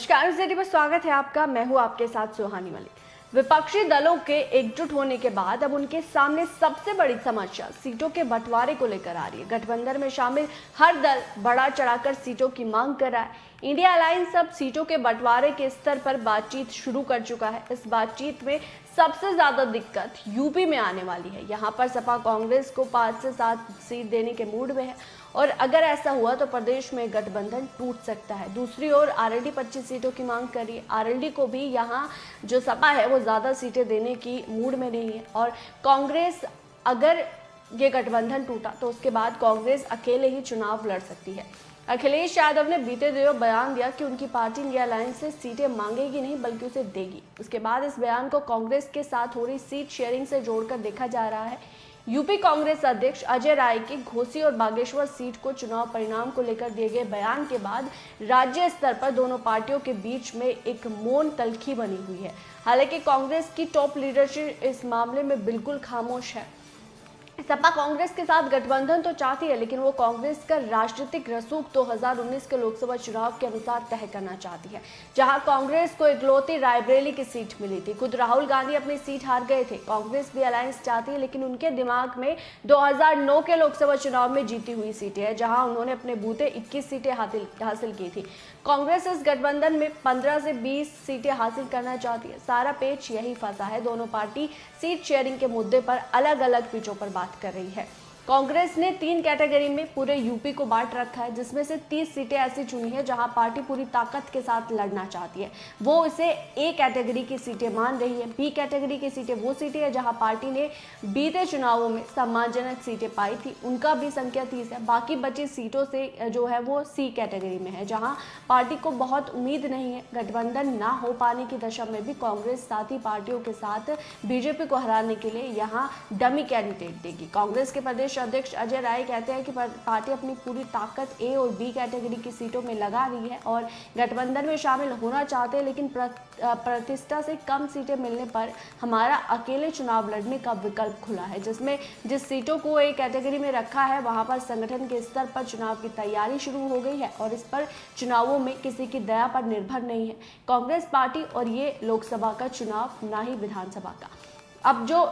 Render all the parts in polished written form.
नमस्कार, सिटी में स्वागत है आपका। मैं हूं आपके साथ सुहानी मलिक। विपक्षी दलों के एकजुट होने के बाद अब उनके सामने सबसे बड़ी समस्या सीटों के बंटवारे को लेकर आ रही है। गठबंधन में शामिल हर दल बढ़ा चढ़ाकर सीटों की मांग कर रहा है। इंडिया अलायंस अब सीटों के बंटवारे के स्तर पर बातचीत शुरू कर चुका है। इस बातचीत में सबसे ज्यादा दिक्कत यूपी में आने वाली है। यहाँ पर सपा कांग्रेस को 5 से 7 सीट देने के मूड में है और अगर ऐसा हुआ तो प्रदेश में गठबंधन टूट सकता है। दूसरी ओर आरएलडी 25 सीटों की मांग कर रही है। आरएलडी को भी यहाँ जो सपा है वो ज्यादा सीटें देने की मूड में नहीं है और कांग्रेस, अगर ये गठबंधन टूटा तो उसके बाद कांग्रेस अकेले ही चुनाव लड़ सकती है। अखिलेश यादव ने बीते दिनों बयान दिया कि उनकी पार्टी इंडिया अलायंस से सीटें मांगेगी नहीं बल्कि उसे देगी। उसके बाद इस बयान को कांग्रेस के साथ हो रही सीट शेयरिंग से जोड़कर देखा जा रहा है। यूपी कांग्रेस अध्यक्ष अजय राय की घोसी और बागेश्वर सीट को चुनाव परिणाम को लेकर दिए गए बयान के बाद राज्य स्तर पर दोनों पार्टियों के बीच में एक मौन तल्खी बनी हुई है। हालांकि कांग्रेस की टॉप लीडरशिप इस मामले में बिल्कुल खामोश है। सपा कांग्रेस के साथ गठबंधन तो चाहती है, लेकिन वो कांग्रेस का राजनीतिक रसूख 2019 के लोकसभा चुनाव के अनुसार तय करना चाहती है, जहां कांग्रेस को इकलौती रायबरेली की सीट मिली थी। खुद राहुल गांधी अपनी सीट हार गए थे। कांग्रेस भी अलायंस चाहती है, लेकिन उनके दिमाग में 2009 के लोकसभा चुनाव में जीती हुई सीटें हैं, जहां उन्होंने अपने बूते 21 सीटें हासिल की थी। कांग्रेस इस गठबंधन में 15 से 20 सीटें हासिल करना चाहती है। सारा पेच यही फंसा है। दोनों पार्टी सीट शेयरिंग के मुद्दे पर अलग अलग पिचों पर बात कर रही है। कांग्रेस ने 3 कैटेगरी में पूरे यूपी को बांट रखा है, जिसमें से 30 सीटें ऐसी चुनी है जहां पार्टी पूरी ताकत के साथ लड़ना चाहती है। वो इसे ए कैटेगरी की सीटें मान रही है। बी कैटेगरी की सीटें वो सीटें हैं जहां पार्टी ने बीते चुनावों में सम्मानजनक सीटें पाई थी, उनका भी संख्या 30 है। बाकी बची सीटों से जो है वो सी कैटेगरी में है, जहां पार्टी को बहुत उम्मीद नहीं है। गठबंधन ना हो पाने की दशा में भी कांग्रेस साथी पार्टियों के साथ बीजेपी को हराने के लिए यहाँ डमी कैंडिडेट देगी। कांग्रेस के प्रदेश अध्यक्ष अजय राय कहते हैं कि पार्टी अपनी पूरी ताकत ए और बी कैटेगरी की सीटों में लगा रही है और गठबंधन में शामिल होना चाहते हैं, लेकिन प्रतिष्ठा से कम सीटें मिलने पर हमारा अकेले चुनाव लड़ने का विकल्प खुला है। जिस सीटों को ए कैटेगरी में रखा है वहां पर संगठन के स्तर पर चुनाव की तैयारी शुरू हो गई है और इस पर चुनावों में किसी की दया पर निर्भर नहीं है कांग्रेस पार्टी, और ये लोकसभा का चुनाव ना ही विधानसभा का। अब जो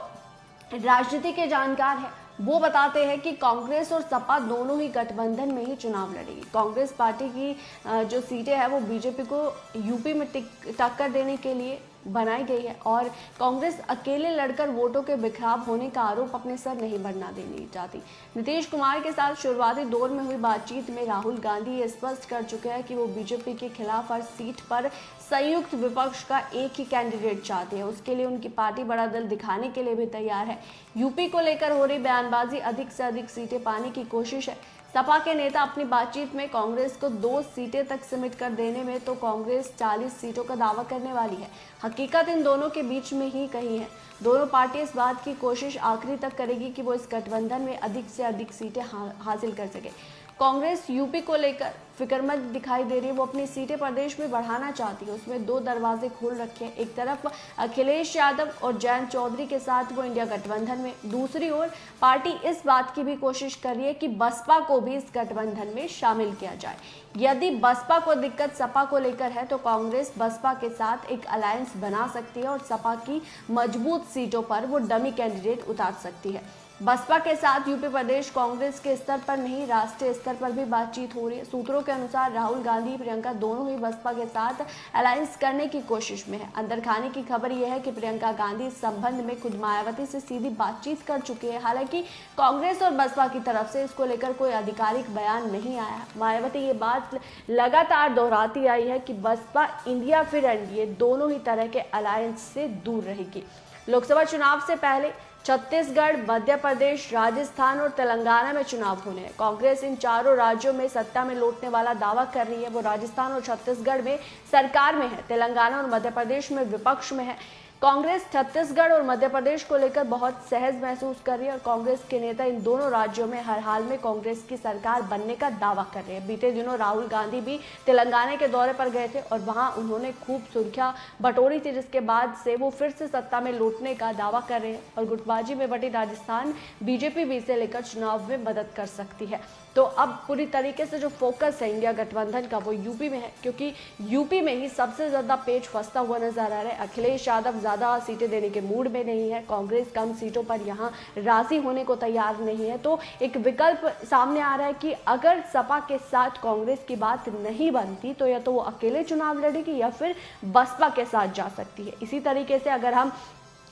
राजनीति के जानकार है वो बताते हैं कि कांग्रेस और सपा दोनों ही गठबंधन में ही चुनाव लड़ेगी। कांग्रेस पार्टी की जो सीटें हैं वो बीजेपी को यूपी में टक्कर देने के लिए बनाई गई है और कांग्रेस अकेले लड़कर वोटों के बिखराव होने का आरोप अपने सर नहीं बनना देनी चाहती। नीतीश कुमार के साथ शुरुआती दौर में हुई बातचीत में राहुल गांधी ये स्पष्ट कर चुके हैं कि वो बीजेपी के खिलाफ हर सीट पर संयुक्त विपक्ष का एक ही कैंडिडेट चाहते हैं। उसके लिए उनकी पार्टी बड़ा दल दिखाने के लिए भी तैयार है। यूपी को लेकर हो रही बयानबाजी अधिक से अधिक सीटें पाने की कोशिश है। सपा के नेता अपनी बातचीत में कांग्रेस को 2 सीटें तक सीमित कर देने में तो कांग्रेस 40 सीटों का दावा करने वाली है। हकीकत इन दोनों के बीच में ही कहीं है। दोनों पार्टी इस बात की कोशिश आखिरी तक करेगी कि वो इस गठबंधन में अधिक से अधिक सीटें हासिल कर सके। कांग्रेस यूपी को लेकर फिक्रमंद दिखाई दे रही है। वो अपनी सीटें प्रदेश में बढ़ाना चाहती है। उसमें 2 दरवाजे खोल रखे हैं। एक तरफ अखिलेश यादव और जयंत चौधरी के साथ वो इंडिया गठबंधन में, दूसरी ओर पार्टी इस बात की भी कोशिश कर रही है कि बसपा को भी इस गठबंधन में शामिल किया जाए। यदि बसपा को दिक्कत सपा को लेकर है तो कांग्रेस बसपा के साथ एक अलायंस बना सकती है और सपा की मजबूत सीटों पर वो डमी कैंडिडेट उतार सकती है। बसपा के साथ यूपी प्रदेश कांग्रेस के स्तर पर नहीं, राष्ट्रीय स्तर पर भी बातचीत हो रही है। सूत्रों के अनुसार राहुल गांधी, प्रियंका दोनों ही बसपा के साथ अलायंस करने की कोशिश में है। अंदर खाने की खबर यह है कि प्रियंका गांधी इस संबंध में खुद मायावती से सीधी बातचीत कर चुकी है। हालांकि कांग्रेस और बसपा की तरफ से इसको लेकर कोई आधिकारिक बयान नहीं आया। मायावती ये बात लगातार दोहराती आई है कि बसपा इंडिया फिर एनडीए दोनों ही तरह के अलायंस से दूर रहेगी। लोकसभा चुनाव से पहले छत्तीसगढ़, मध्य प्रदेश, राजस्थान और तेलंगाना में चुनाव होने हैं। कांग्रेस इन चारों राज्यों में सत्ता में लौटने वाला दावा कर रही है। वो राजस्थान और छत्तीसगढ़ में सरकार में है, तेलंगाना और मध्य प्रदेश में विपक्ष में है। कांग्रेस छत्तीसगढ़ और मध्य प्रदेश को लेकर बहुत सहज महसूस कर रही है और कांग्रेस के नेता इन दोनों राज्यों में हर हाल में कांग्रेस की सरकार बनने का दावा कर रहे हैं। बीते दिनों राहुल गांधी भी तेलंगाना के दौरे पर गए थे और वहां उन्होंने खूब सुर्खियां बटोरी थी, जिसके बाद से वो फिर से सत्ता में लौटने का दावा कर रहे हैं और गुटबाजी में बटी राजस्थान बीजेपी भी इसे लेकर चुनाव में मदद कर सकती है। तो अब पूरी तरीके से जो फोकस है इंडिया गठबंधन का वो यूपी में है, क्योंकि यूपी में ही सबसे ज्यादा पेच फंसता हुआ नजर आ रहा है। अखिलेश यादव ज्यादा सीटें देने के मूड में नहीं है, कांग्रेस कम सीटों पर यहां राजी होने को तैयार नहीं है। तो एक विकल्प सामने आ रहा है कि अगर सपा के साथ कांग्रेस की बात नहीं बनती तो या तो वो अकेले चुनाव लड़ेगी या फिर बसपा के साथ जा सकती है। इसी तरीके से अगर हम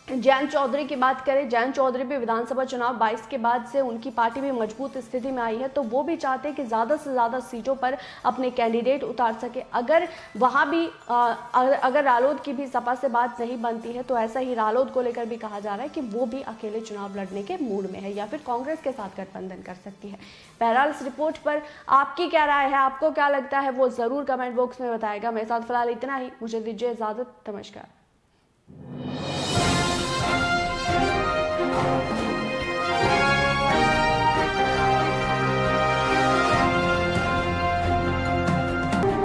जयंत चौधरी की बात करें, जयंत चौधरी भी विधानसभा चुनाव 22 के बाद से उनकी पार्टी भी मजबूत स्थिति में आई है, तो वो भी चाहते हैं कि ज़्यादा से ज़्यादा सीटों पर अपने कैंडिडेट उतार सके। अगर वहाँ भी अगर रालोद की भी सपा से बात नहीं बनती है तो ऐसा ही रालोद को लेकर भी कहा जा रहा है कि वो भी अकेले चुनाव लड़ने के मूड में है या फिर कांग्रेस के साथ गठबंधन कर सकती है। बहरहाल इस रिपोर्ट पर आपकी क्या राय है, आपको क्या लगता है, वो ज़रूर कमेंट बॉक्स में बताएगा। मेरे साथ फिलहाल इतना ही, मुझे दीजिए इजाज़त, नमस्कार।